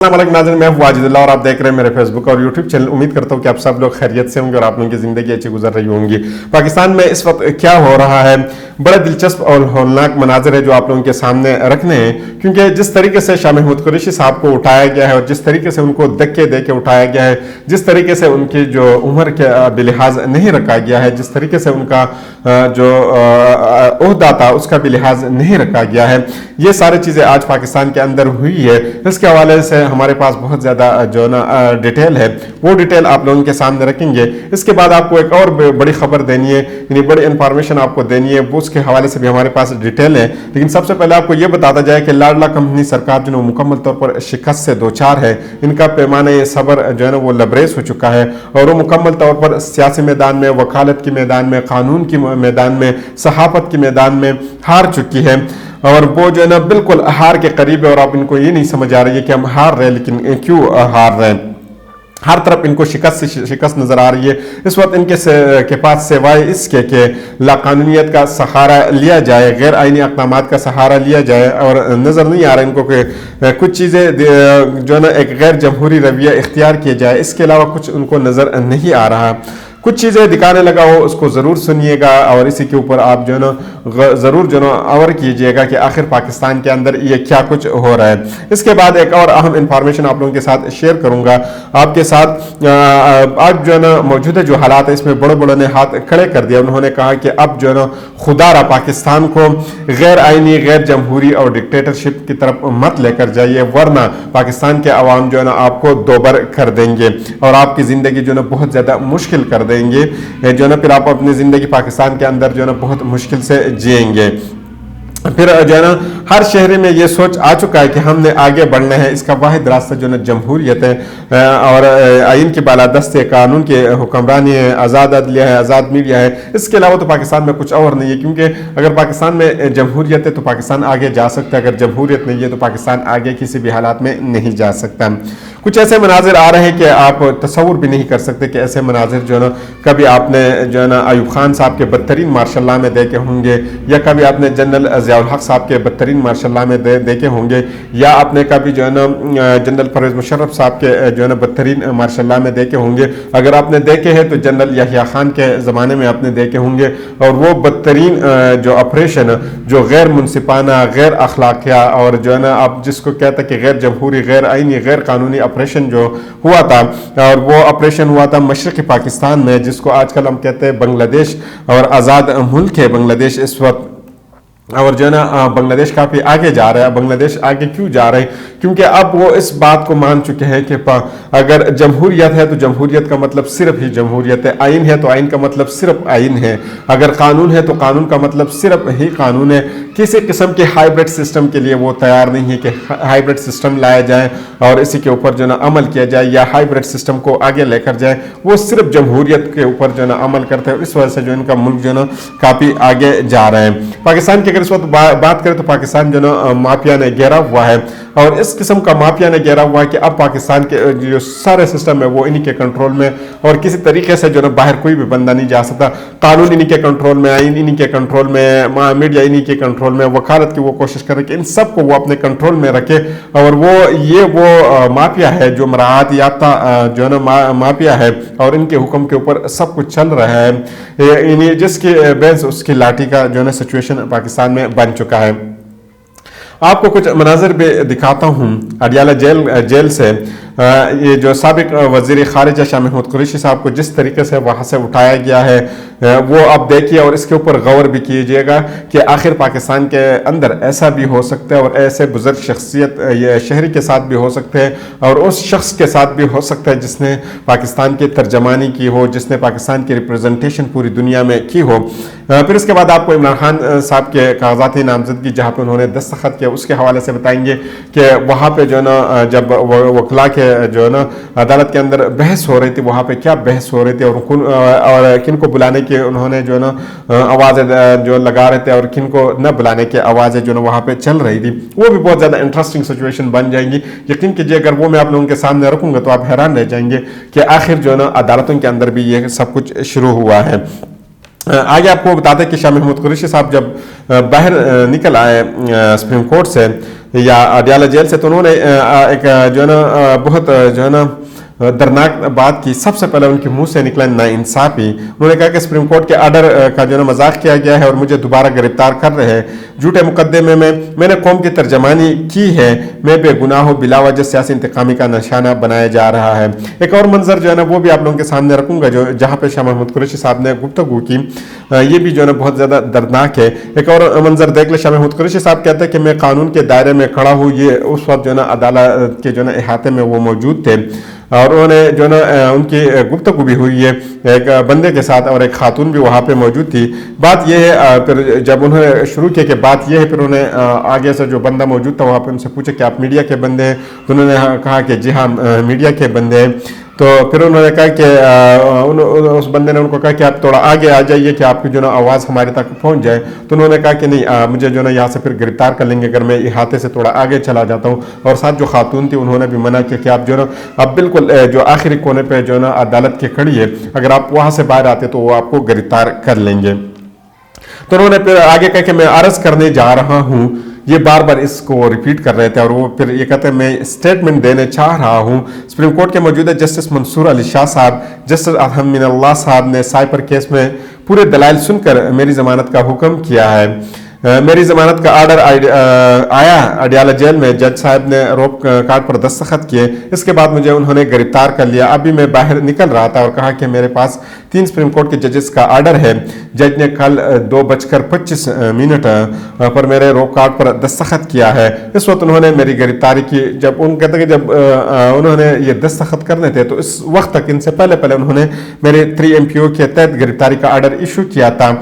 अस्सलाम नाज़रीन, मैं वाजिदुल्लाह और आप देख रहे हैं मेरे फेसबुक और यूट्यूब चैनल। उम्मीद करता हूँ कि आप सब लोग खैरियत से होंगे और आप लोगों की ज़िंदगी अच्छी गुजर रही होंगी। पाकिस्तान में इस वक्त क्या हो रहा है, बड़ा दिलचस्प और हौलनाक मनाजर है जो आप लोगों के सामने रखने हैं, क्योंकि जिस तरीके से शाह महमूद कुरैशी साहब को उठाया गया है और जिस तरीके से उनको धक्के दे के उठाया गया है, जिस तरीके से उनकी जो उम्र के बिलिहाज नहीं रखा गया है, जिस तरीके से उनका जो ओहदा था उसका भी लिहाज नहीं रखा गया है, ये सारी चीज़ें आज पाकिस्तान के अंदर हुई है। इसके हवाले से हमारे पास बहुत ज़्यादा जो ना डिटेल है, वो डिटेल आप लोगों के सामने रखेंगे। इसके बाद आपको एक और बड़ी खबर देनी है, यानी बड़ी इंफॉर्मेशन आपको देनी है, वो उसके हवाले से भी हमारे पास डिटेल है। लेकिन सबसे पहले आपको ये बताता जाए कि लाडला कंपनी सरकार जो मुकम्मल तौर पर शिकस्त से दो चार है, इनका पैमाना सब्र जो है ना वो लबरेज हो चुका है और वो मुकम्मल तौर पर सियासी मैदान में, वकालत के मैदान में, कानून के मैदान में, सहाफत के मैदान में हार चुकी है। और वो जो है ना बिल्कुल हार के करीब है और अब इनको ये नहीं समझ आ रही है कि हम हार रहे हैं, लेकिन क्यों हार रहे हैं। हर तरफ इनको शिकस्त नजर आ रही है। इस वक्त इनके के पास सिवाय इसके कि लाकानूनियत का सहारा लिया जाए, गैर आईनी अक़दामात का सहारा लिया जाए, और नज़र नहीं आ रहा इनको कि कुछ चीज़ें जो है ना एक गैर जमहूरी रवैया इख्तियार किया जाए, इसके अलावा कुछ उनको नज़र नहीं आ रहा। कुछ चीज़ें दिखाने लगा हो, उसको ज़रूर सुनिएगा और इसी के ऊपर आप जो है ना ज़रूर जो है अवर कीजिएगा कि आखिर पाकिस्तान के अंदर ये क्या कुछ हो रहा है। इसके बाद एक और अहम इंफॉर्मेशन आप लोगों के साथ शेयर करूंगा आपके साथ। आज जो है ना मौजूदा जो हालात है, इसमें बड़े बड़ों ने हाथ खड़े कर दिया। उन्होंने कहा कि अब जो है ना खुदारा पाकिस्तान को गैर आइनी, गैर जमहूरी और डिक्टेटरशिप की तरफ मत लेकर जाइए, वरना पाकिस्तान के अवाम जो है ना आपको दोबर कर देंगे और आपकी ज़िंदगी जो है ना बहुत ज़्यादा मुश्किल कर देंगे, जो ना फिर आप अपनी जिंदगी पाकिस्तान के अंदर जो है ना बहुत मुश्किल से जिएंगे। फिर जो है ना हर शहरी में ये सोच आ चुका है कि हमने आगे बढ़ना है, इसका वाहिद रास्ता जो है ना जमहूरियत है और आइन की बालादस्त है, कानून की हुक्मरानी है, आज़ाद अदलिया है, आज़ाद मीडिया है। इसके अलावा तो पाकिस्तान में कुछ और नहीं है, क्योंकि अगर पाकिस्तान में जमहूरियत है तो पाकिस्तान आगे जा सकता है, अगर जमहूरियत नहीं है तो पाकिस्तान आगे किसी भी हालात में नहीं जा सकता। कुछ ऐसे मनाजिर आ रहे हैं कि आप तसव्वुर भी नहीं कर सकते कि ऐसे मनाजिर जो है ना कभी आपने जो है ना अयूब खान साहब के बदतरीन मार्शल लॉ में देखे होंगे, या कभी आपने जनरल ज़ियाउल हक साहब के बदतरीन मार्शल लॉ में देखे होंगे, या आपने कभी जो है ना जनरल परवेज़ मुशर्रफ साहब के जो है ना बदतरीन मार्शल लॉ में देखे होंगे। अगर आपने देखे हैं तो जनरल याहिया खान के ज़माने में आपने देखे होंगे, और वो बदतरीन जो ऑपरेशन, जो गैर मुनसिफाना, गैर अखलाकिया और जो है ना आप जिसको कहते हैं कि गैर जमहूरी, गैर आइनी, गैर कानूनी ऑपरेशन जो हुआ था, और वो ऑपरेशन हुआ था मशरक़ी पाकिस्तान में, जिसको आजकल हम कहते हैं बांग्लादेश, और आज़ाद मुल्क है बांग्लादेश इस वक्त। और जो है ना बांग्लादेश काफ़ी आगे जा रहा है। बांग्लादेश आगे क्यों जा रहे हैं? क्योंकि अब वो इस बात को मान चुके हैं कि अगर जमहूरियत है तो जमहूरियत का मतलब सिर्फ ही जमहूरियत है, आइन है तो आइन का मतलब सिर्फ आइन है, अगर कानून है तो कानून का मतलब सिर्फ ही कानून है। किसी किस्म के हाइब्रिड सिस्टम के लिए वो तैयार नहीं है कि हाइब्रिड सिस्टम लाया जाए और इसी के ऊपर जो ना अमल किया जाए, या हाइब्रिड सिस्टम को आगे लेकर जाए। वो सिर्फ जमहूरियत के ऊपर जो ना अमल करते हैं, इस वजह से जो इनका मुल्क जो ना काफ़ी आगे जा रहा है। पाकिस्तान की इस वक्त बात करें तो पाकिस्तान जो ना माफिया ने घेरा हुआ है, और इस किस्म का माफिया ने घेरा हुआ है कि अब पाकिस्तान के जो सारे सिस्टम है वो इन्हीं के कंट्रोल में, और किसी तरीके से जो ना बाहर कोई भी बंदा नहीं जा सकता। कानून इन्हीं के कंट्रोल में, आइन इन्हीं के कंट्रोल में, मीडिया इन्हीं के कंट्रोल में, वकालत की वो कोशिश करे कि इन सब को वो अपने कंट्रोल में रखे। और वो माफिया है जो मराहत याफ्ता जो है ना माफिया है, और इनके हुक्म के ऊपर सब कुछ चल रहा है। जिसकी बेंस उसकी लाठी का जो है ना सिचुएशन पाकिस्तान में बन चुका है। आपको कुछ मनाजिर भी दिखाता हूँ अडियाला जेल से। ये जो साबिक वज़ीर ख़ारिजा शाह महमूद कुरैशी साहब को जिस तरीके से वहाँ से उठाया गया है वो आप देखिए, और इसके ऊपर गौर भी कीजिएगा कि आखिर पाकिस्तान के अंदर ऐसा भी हो सकता है, और ऐसे बुजुर्ग शख्सियत ये शहरी के साथ भी हो सकते हैं, और उस शख्स के साथ भी हो सकता है जिसने पाकिस्तान की तर्जमानी की हो, जिसने पाकिस्तान की रिप्रेजेंटेशन पूरी दुनिया में की हो। फिर इसके बाद आपको इमरान खान साहब के कागजाती नामजदगी जहाँ पर उन्होंने दस्तखत किया उसके हवाले से बताएंगे कि वहाँ पर जो है ना जब वकला के जो है ना अदालत के अंदर बहस हो रही थी, वहाँ पे क्या बहस हो रही थी, और किन को बुलाने की उन्होंने जो है ना आवाज़ें जो लगा रहे थे, और किन को न बुलाने की आवाज़ें जो है वहाँ पे चल रही थी, वो भी बहुत ज़्यादा इंटरेस्टिंग सिचुएशन बन जाएंगी। यकीन कीजिए अगर वो मैं आप लोगों के सामने रखूँगा तो आप हैरान रह जाएंगे कि आखिर जो है ना अदालतों के अंदर भी ये सब कुछ शुरू हुआ है। आगे आपको बताते हैं कि शाह महमूद कुरैशी साहब जब बाहर निकल आए सुप्रीम कोर्ट से, या अडियाला जेल से, तो उन्होंने एक जो है ना बहुत जो है ना दर्दनाक बात की। सबसे पहले उनके मुंह से निकला नाइंसाफी। उन्होंने कहा कि सुप्रीम कोर्ट के आर्डर का जो है मजाक किया गया है और मुझे दोबारा गिरफ्तार कर रहे हैं झूठे मुकदमे में। मैंने कौम की तर्जमानी की है, मैं बेगुनाह हूं, बिलावजह सियासी इंतकामी का निशाना बनाया जा रहा है। एक और मंजर जो है ना वो भी आप लोगों के सामने रखूंगा, जो जहां पे शाह महमूद कुरैशी साहब ने गुफ्तगू की, ये भी जो है ना बहुत ज्यादा दर्दनाक है। एक और मंजर देख ले, शाह महमूद कुरैशी साहब कहते हैं कि मैं कानून के दायरे में खड़ा हूँ। ये उस वक्त जो है ना अदालत के जो है ना अहाते में वो मौजूद थे और उन्होंने जो ना उनकी गुफ्तगू भी हुई है एक बंदे के साथ और एक खातून भी वहाँ पे मौजूद थी। बात यह है, फिर जब उन्होंने शुरू किया कि बात यह है, फिर उन्हें आगे से जो बंदा मौजूद था वहाँ पे उनसे पूछा कि आप मीडिया के बंदे हैं, तो उन्होंने कहा कि जी हाँ मीडिया के बंदे हैं। तो फिर उन्होंने कहा कि उस बंदे ने उनको कहा कि आप थोड़ा आगे आ जाइए कि आपकी जो ना आवाज़ हमारे तक पहुंच जाए। तो उन्होंने कहा कि नहीं, मुझे जो ना यहाँ से फिर गिरफ्तार कर लेंगे अगर मैं इहाते से थोड़ा आगे चला जाता हूँ। और साथ जो खातून थी उन्होंने भी मना किया कि आप जो ना अब बिल्कुल जो आखिरी कोने पे जो ना अदालत के खड़ी है, अगर आप वहाँ से बाहर आते तो वो आपको गिरफ्तार कर लेंगे। तो उन्होंने फिर आगे कहा कि मैं अर्ज करने जा रहा हूँ, ये बार बार इसको रिपीट कर रहे थे। और वो फिर ये कहते हैं मैं स्टेटमेंट देने चाह रहा हूँ। सुप्रीम कोर्ट के मौजूदा जस्टिस मंसूर अली शाह साहब, जस्टिस अहमदुल्लाह साहब ने साइपर केस में पूरे दलाइल सुनकर मेरी जमानत का हुक्म किया है। मेरी जमानत का आर्डर आया अडियाला जेल में, जज साहब ने रोक कार्ड पर दस्तखत किए। इसके बाद मुझे उन्होंने गिरफ्तार कर लिया। अभी मैं बाहर निकल रहा था और कहा कि मेरे पास 3 सुप्रीम कोर्ट के जजेस का आर्डर है। जज ने कल 2:25 पर मेरे रोक कार्ड पर दस्तखत किया है। इस वक्त उन्होंने मेरी गिरफ्तारी की। जब उन कहते कि जब उन्होंने ये दस्तखत करने थे तो इस वक्त तक इनसे पहले उन्होंने मेरे 3 MPO के तहत गिरफ्तारी का आर्डर इशू किया था।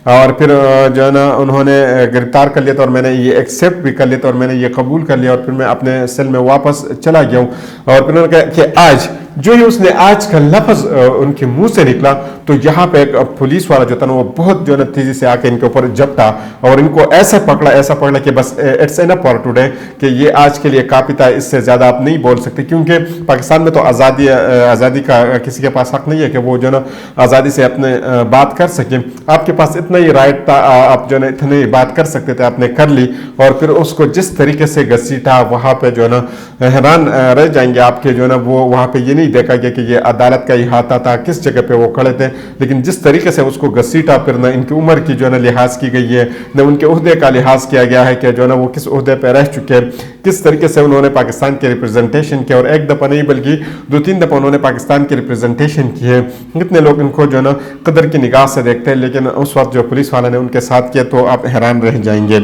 और फिर जो है ना उन्होंने गिरफ्तार कर लिया था और मैंने ये एक्सेप्ट भी कर लिया था और मैंने ये कबूल कर लिया और फिर मैं अपने सेल में वापस चला गया हूँ। और फिर उन्होंने कहा कि आज जो ही उसने आज का लफ्ज उनके मुंह से निकला तो यहाँ पे एक पुलिस वाला जो था ना वो बहुत जो है ना तेजी से आके इनके ऊपर झपटा और इनको ऐसा पकड़ा कि बस इट्स एनफ फॉर टुडे, कि ये आज के लिए काफी था, इससे ज्यादा आप नहीं बोल सकते। क्योंकि पाकिस्तान में तो आज़ादी का किसी के पास हक नहीं है कि वो जो ना आज़ादी से अपने बात कर सके। आपके पास इतना ही राइट था, आप जो ना इतनी बात कर सकते थे, आपने कर ली। और फिर उसको जिस तरीके से घसीटा वहाँ पे जो है ना हैरान रह जाएंगे आपके जो है ना वो वहाँ पे ये नहीं देखा गया कि ये अदालत का इहाता था, किस जगह पे वो खड़े थे, लेकिन जिस तरीके से उसको घसीटा, फिर न इनकी उम्र की जो है ना लिहाज की गई है, न उनके ओहदे का लिहाज किया गया है कि जो है ना वो किस ओहदे पे रह चुके हैं, किस तरीके से उन्होंने पाकिस्तान के रिप्रेजेंटेशन किया। और एक दफ़ा नहीं बल्कि 2-3 दफ़ा उन्होंने पाकिस्तान के रिप्रेजेंटेशन किए। कितने लोग इनको जो है ना कदर की निगाह से देखते हैं, लेकिन उस वक्त जो पुलिस वाला ने उनके साथ किया तो आप हैरान रह जाएंगे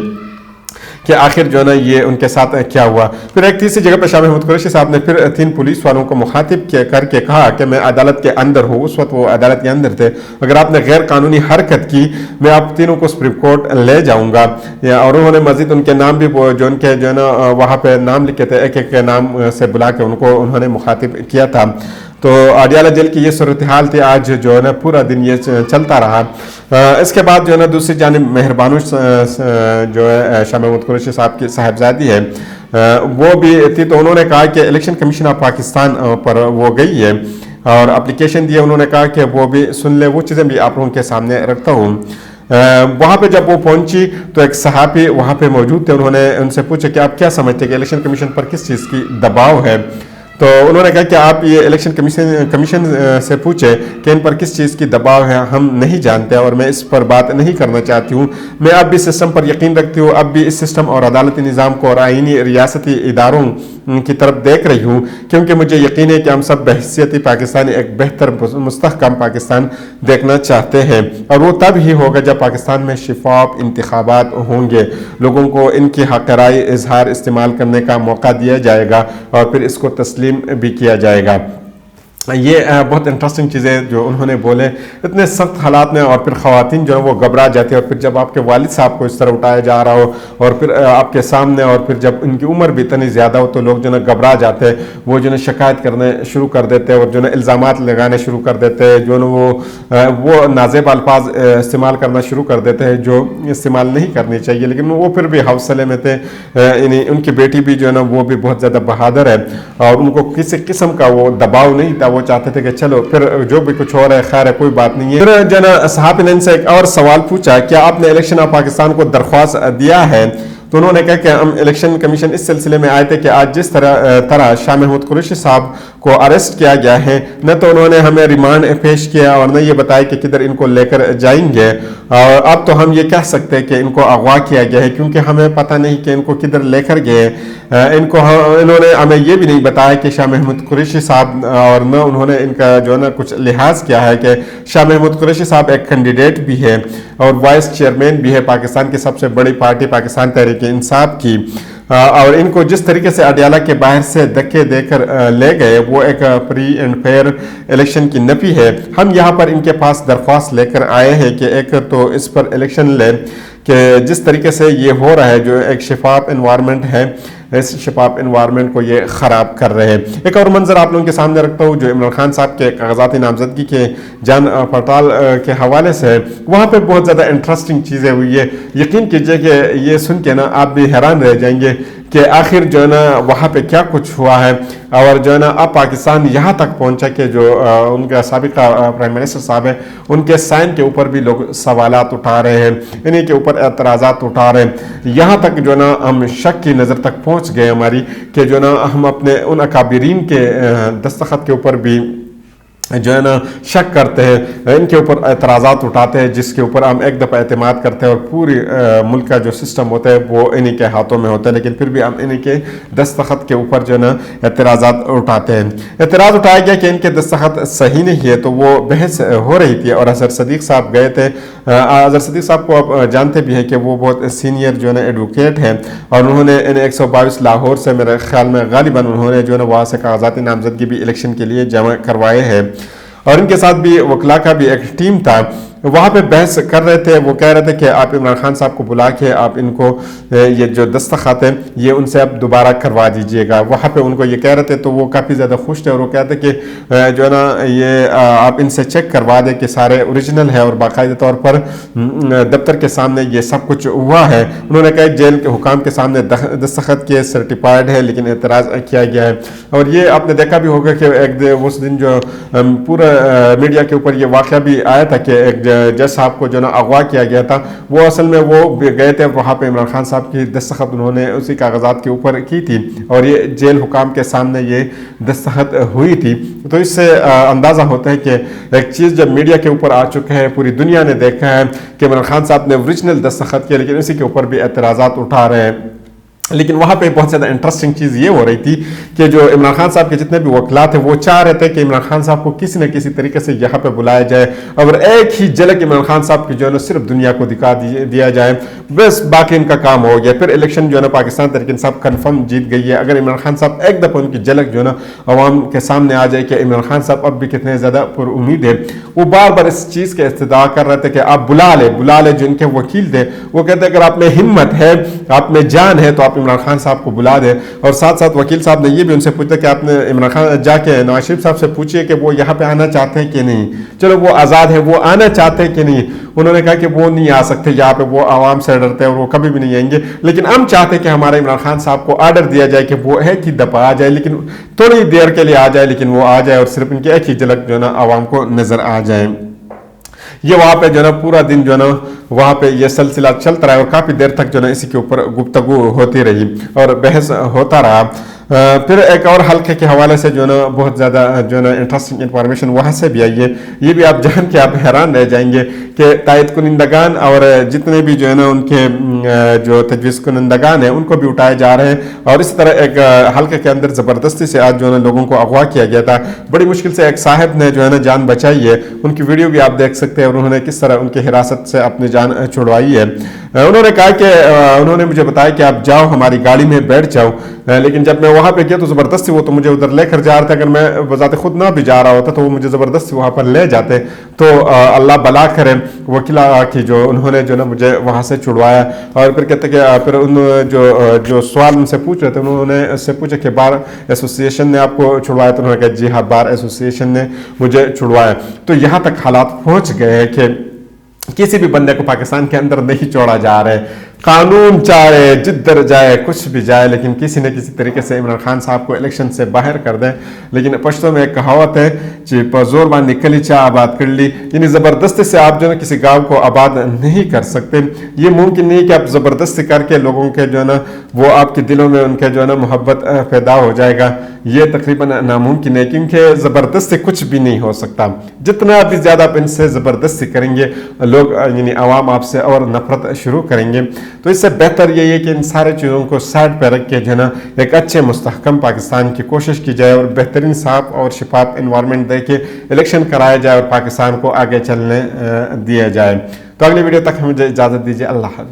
कि आखिर जो है ना ये उनके साथ क्या हुआ। फिर एक तीसरी जगह पर शाह महमूद कुरैशी साहब ने फिर 3 पुलिस वालों को मुखातिब करके कहा कि मैं अदालत के अंदर हूँ। उस वक्त वो अदालत के अंदर थे। अगर आपने गैर कानूनी हरकत की मैं आप तीनों को सुप्रीम कोर्ट ले जाऊंगा। और उन्होंने मजीद उनके नाम भी जो उनके जो है ना वहाँ पे नाम लिखे थे, एक एक के नाम से बुला के उनको उन्होंने मुखातिब किया था। तो अडियाला जेल की ये सूरत हाल थी। आज जो है ना पूरा दिन ये चलता रहा। इसके बाद जो है ना दूसरी जानिब मेहरबानू जो है शाह महमूद कुरैशी साहब की साहबजादी है वो भी थी। तो उन्होंने कहा कि इलेक्शन कमीशन ऑफ पाकिस्तान पर वो गई है और एप्लीकेशन दिया। उन्होंने कहा कि वो भी सुन ले, वो चीज़ें भी आप लोगों के सामने रखता हूँ। वहाँ पे जब वो पहुंची तो एक सहाफ़ी वहाँ पे मौजूद थे। उन्होंने उनसे पूछा कि आप क्या समझते हैं कि इलेक्शन कमीशन पर किस चीज़ की दबाव है। तो उन्होंने कहा कि आप ये इलेक्शन कमीशन से पूछे कि इन पर किस चीज़ की दबाव है, हम नहीं जानते और मैं इस पर बात नहीं करना चाहती हूँ। मैं अब भी सिस्टम पर यकीन रखती हूँ, अब भी इस सिस्टम और अदालती निज़ाम को और आईनी रियासती इदारों की तरफ देख रही हूँ, क्योंकि मुझे यकीन है कि हम सब बहैसियती पाकिस्तानी एक बेहतर मुस्तहकम पाकिस्तान देखना चाहते हैं। और वो तब ही होगा जब पाकिस्तान में शिफाफ इंतखाबात होंगे, लोगों को इनकी हक राय इजहार इस्तेमाल करने का मौका दिया जाएगा और फिर इसको तस्लीम भी किया जाएगा। ये बहुत इंटरेस्टिंग चीज़ें जो उन्होंने बोले। इतने सख्त हालात में और फिर ख़वातीन जो है वो घबरा जाती है और फिर जब आपके वालिद साहब को इस तरह उठाया जा रहा हो और फिर आपके सामने और फिर जब उनकी उम्र भी इतनी ज़्यादा हो तो लोग जो है घबरा जाते हैं, वो जो है शिकायत करने शुरू कर देते हैं और जो है इल्ज़ामात लगाने शुरू कर देते हैं, जो है वो नाज़ेब अल्फाज इस्तेमाल करना शुरू कर देते हैं जो इस्तेमाल नहीं करनी चाहिए। लेकिन वो फिर भी हौसले में थे। उनकी बेटी भी जो है ना वो भी बहुत ज़्यादा बहादुर है और उनको किसी किस्म का वो दबाव नहीं था। वो चाहते थे कि चलो फिर जो भी कुछ हो रहा है खैर है, कोई बात नहीं है। फिर जना साहब ने इनसे एक और सवाल पूछा, क्या आपने इलेक्शन ऑफ पाकिस्तान को दरख्वास्त दिया है? तो उन्होंने कहा कि हम इलेक्शन कमीशन इस सिलसिले में आए थे कि आज जिस तरह शाह महमूद कुरैशी साहब को अरेस्ट किया गया है, न तो उन्होंने हमें रिमांड पेश किया और न ये बताया कि किधर इनको लेकर जाएंगे। और अब तो हम ये कह सकते हैं कि इनको अगवा किया गया है, क्योंकि हमें पता नहीं कि इनको किधर लेकर गए। इन्होंने हमें ये भी नहीं बताया कि शाह महमूद कुरैशी साहब, और न उन्होंने इनका जो है ना कुछ लिहाज किया है कि शाह महमूद कुरैशी साहब एक कैंडिडेट भी है और वाइस चेयरमैन भी है पाकिस्तान की सबसे बड़ी पार्टी पाकिस्तान तहरीक इंसाफ की। और इनको जिस तरीके से अडियाला के बाहर से धक्के देकर ले गए, वो एक फ्री एंड फेयर इलेक्शन की नफी है। हम यहाँ पर इनके पास दरख्वास्त लेकर आए हैं कि एक तो इस पर इलेक्शन लें कि जिस तरीके से ये हो रहा है, जो एक शफाफ एनवायरनमेंट है, इस शफाफ एनवायरनमेंट को ये ख़राब कर रहे हैं। एक और मंजर आप लोगों के सामने रखता हूँ जो इमरान खान साहब के कागजाती नामजदगी के जान पड़ताल के हवाले से, वहाँ पे बहुत ज़्यादा इंटरेस्टिंग चीज़ें हुई है। यकीन कीजिए कि ये सुन के ना आप भी हैरान रह जाएंगे कि आखिर जो है ना वहाँ पे क्या कुछ हुआ है, और जो है ना अब पाकिस्तान यहाँ तक पहुँचा कि जो उनका साबिका प्राइम मिनिस्टर साहब है, उनके साइन के ऊपर भी लोग सवालात उठा रहे हैं, इन्हीं के ऊपर एतराज़ात उठा रहे हैं। यहाँ तक जो है ना हम शक की नज़र तक पहुँच गए हमारी कि जो ना हम अपने उन अकाबिरीन के दस्तखत के ऊपर भी जो है ना शक करते हैं, इनके ऊपर एतराज़ात उठाते हैं, जिसके ऊपर हम एक दफ़ा एतमाद करते हैं और पूरी मुल्क का जो सिस्टम होता है वो इन्हीं के हाथों में होता है, लेकिन फिर भी हम इन्हीं के दस्तखत के ऊपर जो है ना एतराज़ात उठाते हैं। एतराज़ उठाया गया कि इनके दस्तखत सही नहीं है, तो वो बहस हो रही थी और अजहर सदीक साहब गए थे। अजहर सदीक साहब को आप जानते भी हैं कि वो बहुत सीनियर जो है ना एडवोकेट हैं, और उन्होंने इन 122 लाहौर से मेरे ख्याल में गालिबन उन्होंने जो है ना वहाँ से कागजाती नामजदगी भी इलेक्शन के लिए जमा करवाए हैं, और इनके साथ भी वकला का भी एक टीम था। वहाँ पे बहस कर रहे थे, वो कह रहे थे कि आप इमरान खान साहब को बुला के आप इनको ये जो दस्तखत हैं ये उनसे आप दोबारा करवा दीजिएगा। वहाँ पे उनको ये कह रहे थे, तो वो काफ़ी ज़्यादा खुश थे और वो कहते कि जो है ना ये आप इनसे चेक करवा दें कि सारे ओरिजिनल है और बाकायदा तौर पर दफ्तर के सामने ये सब कुछ हुआ है। उन्होंने कहा जेल के हुकाम के सामने दस्तखत किए, सर्टिफाइड है, लेकिन एतराज़ किया गया है। और ये आपने देखा भी होगा कि एक उस दिन जो पूरा मीडिया के ऊपर ये वाक़या भी आया था कि एक जज साहब को जो ना अगवा किया गया था, वो असल में वो गए थे वहाँ पे इमरान खान साहब की दस्तखत उन्होंने उसी कागजात के ऊपर की थी और ये जेल हुकाम के सामने ये दस्तखत हुई थी। तो इससे अंदाज़ा होता है कि एक चीज़ जब मीडिया के ऊपर आ चुका है, पूरी दुनिया ने देखा है कि इमरान खान साहब ने ओरिजिनल दस्तखत किया, लेकिन इसी के ऊपर भी एतराज़ात उठा रहे हैं। लेकिन वहाँ पे बहुत ज़्यादा इंटरेस्टिंग चीज़ ये हो रही थी कि जो इमरान खान साहब के जितने भी वकला थे वो चाह रहे थे कि इमरान खान साहब को किसी न किसी तरीके से यहाँ पे बुलाया जाए और एक ही झलक इमरान खान साहब की जो है ना सिर्फ दुनिया को दिखा दिया जाए, बस बाकी इनका काम हो गया। फिर इलेक्शन जो है ना पाकिस्तान तहरीक इंसाफ कन्फर्म जीत गई है। अगर इमरान खान साहब एक दफ़ा उनकी झलक जो है ना अवाम के सामने आ जाए कि इमरान खान साहब अब भी कितने ज़्यादा पर उम्मीद है, वो बार बार इस चीज़ के इस्तदा कर रहे थे कि आप बुला ले। जो इनके वकील थे वो कहते अगर आप में हिम्मत है, आप में जान है, तो आप इमरान खान साहब को बुला दे। और साथ साथ वकील साहब ने ये भी उनसे पूछा कि आपने इमरान खान जाके नवाज शरीफ साहब से पूछिए कि वो यहाँ पे आना चाहते हैं कि नहीं, चलो वो आज़ाद है, वो आना चाहते हैं कि नहीं। उन्होंने कहा कि वो नहीं आ सकते यहाँ पे, वो आवाम से डरते हैं और वो कभी भी नहीं आएंगे, लेकिन हम चाहते हैं कि हमारे इमरान खान साहब को आर्डर दिया जाए कि वो एक ही दफ़ा आ जाए, लेकिन थोड़ी देर के लिए आ जाए, लेकिन वो आ जाए और सिर्फ इनकी एक ही झलक जो है ना आवाम को नजर आ जाए। ये वहाँ पे जो है ना पूरा दिन जो है ना वहाँ पे ये सिलसिला चलता रहा और काफ़ी देर तक जो है ना इसी के ऊपर गुफ्तगू होती रही और बहस होता रहा। फिर एक और हल्के के हवाले से जो है ना बहुत ज़्यादा जो है ना इंटरेस्टिंग इन्फॉर्मेशन वहाँ से भी आई है। ये भी आप जान के आप हैरान रह जाएंगे कि तायद कुनिंदगान और जितने भी जो है ना उनके जो तजवीज़ कुनिंदगान हैं उनको भी उठाए जा रहे हैं। और इस तरह एक हल्के के अंदर ज़बरदस्ती से आज जो है ना लोगों को अगवा किया गया था। बड़ी मुश्किल से एक साहब ने जो है ना जान बचाई है, उनकी वीडियो भी आप देख सकते हैं और उन्होंने किस तरह उनकी हिरासत से अपनी जान छुड़वाई है। उन्होंने कहा कि उन्होंने मुझे बताया कि आप जाओ हमारी गाड़ी में बैठ जाओ, लेकिन जब मैं वहाँ पे गया तो ज़बरदस्ती वो तो मुझे उधर लेकर जा रहे थे। अगर मैं बजाते खुद ना भी जा रहा होता तो वो मुझे ज़बरदस्ती वहाँ पर ले जाते। तो अल्लाह भला करे वकीला की जो उन्होंने जो ना मुझे वहाँ से छुड़वाया। और फिर कहते कि फिर उन जो सवाल उनसे पूछ रहे थे उन्होंने उससे पूछा कि बार एसोसिएशन ने आपको छुड़वाया, तो उन्होंने कहा जी हाँ बार एसोसिएशन ने मुझे छुड़वाया। तो यहाँ तक हालात पहुँच गए हैं कि किसी भी बंदे को पाकिस्तान के अंदर नहीं छोड़ा जा रहा है। कानून चाहे जिधर जाए कुछ भी जाए, लेकिन किसी न किसी तरीके से इमरान खान साहब को इलेक्शन से बाहर कर दें। लेकिन पश्तो में एक कहावत है कि जोर बांध निकली चाह आबाद कर ली, यानी ज़बरदस्ती से आप जो है किसी गांव को आबाद नहीं कर सकते। ये मुमकिन नहीं कि आप ज़बरदस्ती करके लोगों के जो है ना वो आपके दिलों में उनके जो है ना मोहब्बत पैदा हो जाएगा, ये तकरीबन नामुमकिन है, क्योंकि ज़बरदस्ती कुछ भी नहीं हो सकता। जितना भी ज़्यादा आप इनसे ज़बरदस्ती करेंगे लोग यानी आवाम आपसे और नफरत शुरू करेंगे। तो इससे बेहतर यही है कि इन सारे चीज़ों को साइड पर रख के जो है ना एक अच्छे मुस्तहकम पाकिस्तान की कोशिश की जाए और बेहतरीन साफ और शिफाफ इन्वायरमेंट दे के इलेक्शन कराया जाए और पाकिस्तान को आगे चलने दिया जाए। तो अगली वीडियो तक मुझे इजाज़त दीजिए। अल्लाह हाफ़िज़।